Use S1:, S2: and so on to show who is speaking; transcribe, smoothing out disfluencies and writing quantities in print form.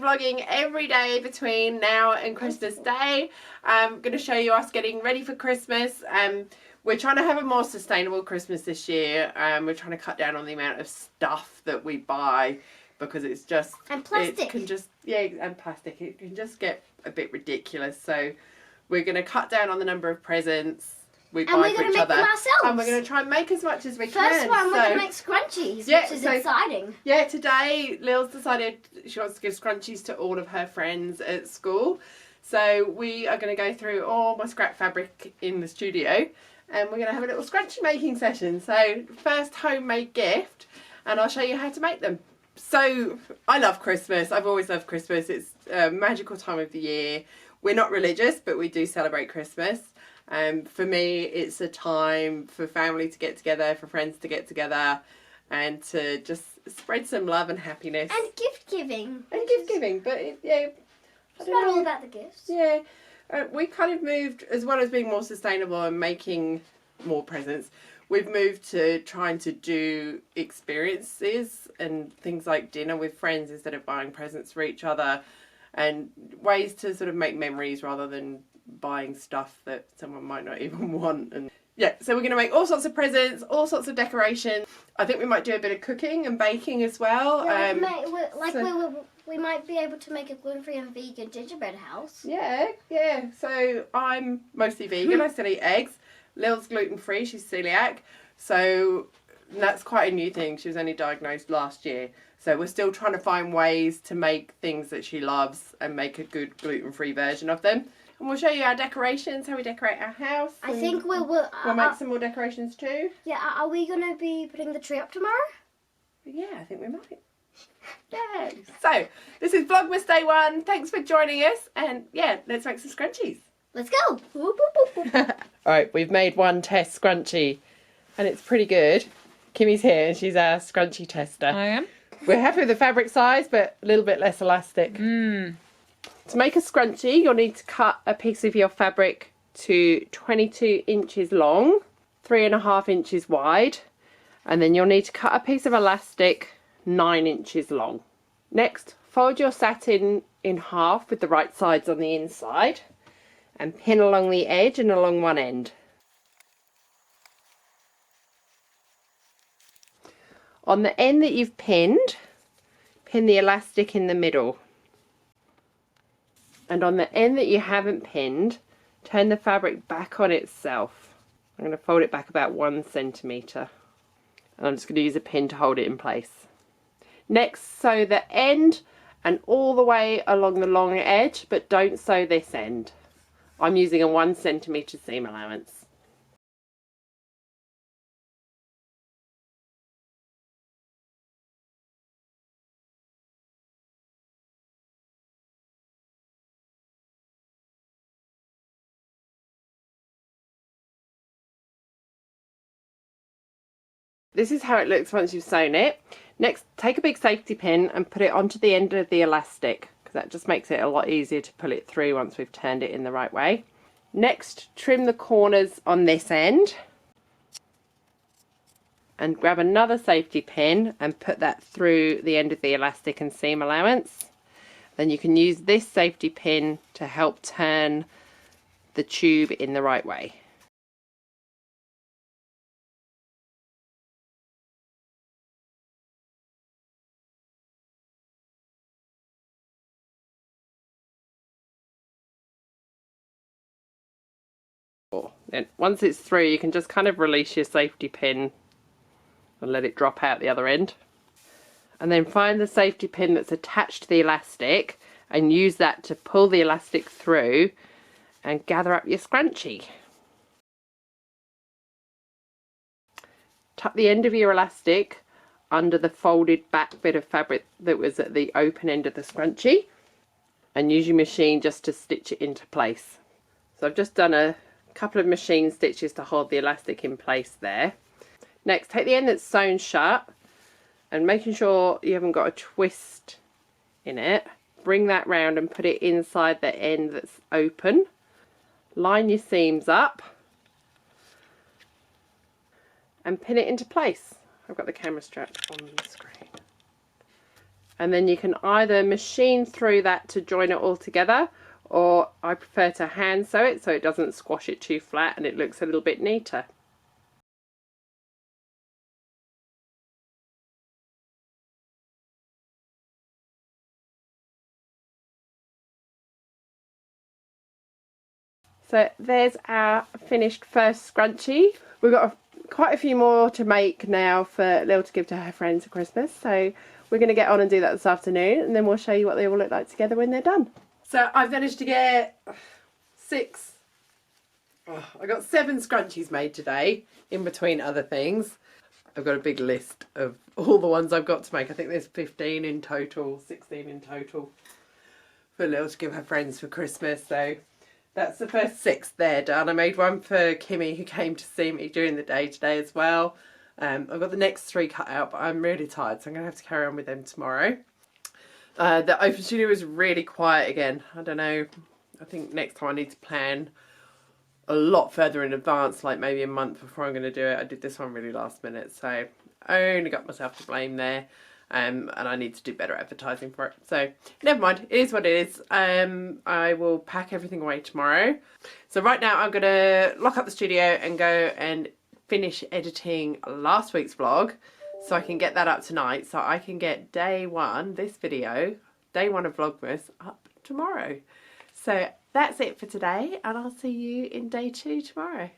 S1: vlogging every day between now and Christmas Day. I'm going to show you us getting ready for Christmas. We're trying to have a more sustainable Christmas this year. We're trying to cut down on the amount of stuff that we buy because it's just...
S2: And plastic.
S1: It can just, yeah, and plastic. It can just get a bit ridiculous. So we're going to cut down on the number of presents we buy for each other. And we're going to try and make as much as we can.
S2: First one, we're going to make scrunchies, which is exciting.
S1: Yeah, today Lil's decided she wants to give scrunchies to all of her friends at school. So we are going to go through all my scrap fabric in the studio and we're going to have a little scrunchie making session. So first homemade gift, and I'll show you how to make them. So I love Christmas. I've always loved Christmas. It's a magical time of the year. We're not religious, but we do celebrate Christmas. For me, it's a time for family to get together, for friends to get together, and to just spread some love and happiness.
S2: And gift giving.
S1: And gift giving, but yeah.
S2: It's not all about the gifts.
S1: Yeah. We kind of moved, as well as being more sustainable and making more presents, we've moved to trying to do experiences and things like dinner with friends instead of buying presents for each other, and ways to sort of make memories rather than buying stuff that someone might not even want. And yeah, so we're going to make all sorts of presents, all sorts of decorations. I think we might do a bit of cooking and baking as well.
S2: Yeah, we might be able to make a gluten-free and vegan gingerbread house.
S1: Yeah. So I'm mostly vegan. I still eat eggs. Lil's gluten-free. She's celiac. So that's quite a new thing. She was only diagnosed last year. So we're still trying to find ways to make things that she loves and make a good gluten-free version of them. And we'll show you our decorations, how we decorate our house.
S2: I think we'll
S1: make some more decorations too.
S2: Yeah, are we going to be putting the tree up tomorrow?
S1: Yeah, I think we might. Yay! So, this is Vlogmas Day 1. Thanks for joining us. And yeah, let's make some scrunchies.
S2: Let's go!
S1: Alright, we've made one test scrunchie. And it's pretty good. Kimmy's here and she's our scrunchie tester.
S3: I am.
S1: We're happy with the fabric size, but a little bit less elastic. To make a scrunchie, you'll need to cut a piece of your fabric to 22 inches long, 3.5 inches wide, and then you'll need to cut a piece of elastic 9 inches long. Next, fold your satin in half with the right sides on the inside and pin along the edge and along one end. On the end that you've pinned, pin the elastic in the middle. And on the end that you haven't pinned, turn the fabric back on itself. I'm going to fold it back about 1 centimetre. And I'm just going to use a pin to hold it in place. Next, sew the end and all the way along the long edge, but don't sew this end. I'm using a 1 centimetre seam allowance. This is how it looks once you've sewn it. Next, take a big safety pin and put it onto the end of the elastic, because that just makes it a lot easier to pull it through once we've turned it in the right way. Next, trim the corners on this end and grab another safety pin and put that through the end of the elastic and seam allowance. Then you can use this safety pin to help turn the tube in the right way. Then once it's through, you can just kind of release your safety pin and let it drop out the other end. And then find the safety pin that's attached to the elastic and use that to pull the elastic through and gather up your scrunchie. Tuck the end of your elastic under the folded back bit of fabric that was at the open end of the scrunchie and use your machine just to stitch it into place. So I've just done a couple of machine stitches to hold the elastic in place there. Next, take the end that's sewn shut and making sure you haven't got a twist in it, bring that round and put it inside the end that's open. Line your seams up and pin it into place. I've got the camera strapped on the screen. and then you can either machine through that to join it all together, or I prefer to hand sew it so it doesn't squash it too flat and it looks a little bit neater. So there's our finished first scrunchie. We've got quite a few more to make now for Lil to give to her friends for Christmas. So we're going to get on and do that this afternoon, and then we'll show you what they all look like together when they're done. So I've managed to get I got 7 scrunchies made today, in between other things. I've got a big list of all the ones I've got to make. I think there's 15 in total, 16 in total for Lil to give her friends for Christmas. So that's the first 6 there done. I made one for Kimmy, who came to see me during the day today as well. I've got the next 3 cut out, but I'm really tired, so I'm going to have to carry on with them tomorrow. The open studio is really quiet again. I don't know. I think next time I need to plan a lot further in advance, like maybe a month before I'm going to do it. I did this one really last minute, so I only got myself to blame there. And I need to do better advertising for it. So never mind, it is what it is. I will pack everything away tomorrow. So right now I'm going to lock up the studio and go and finish editing last week's vlog, so I can get that up tonight, so I can get day 1, this video, day 1 of Vlogmas, up tomorrow. So that's it for today, and I'll see you in day 2 tomorrow.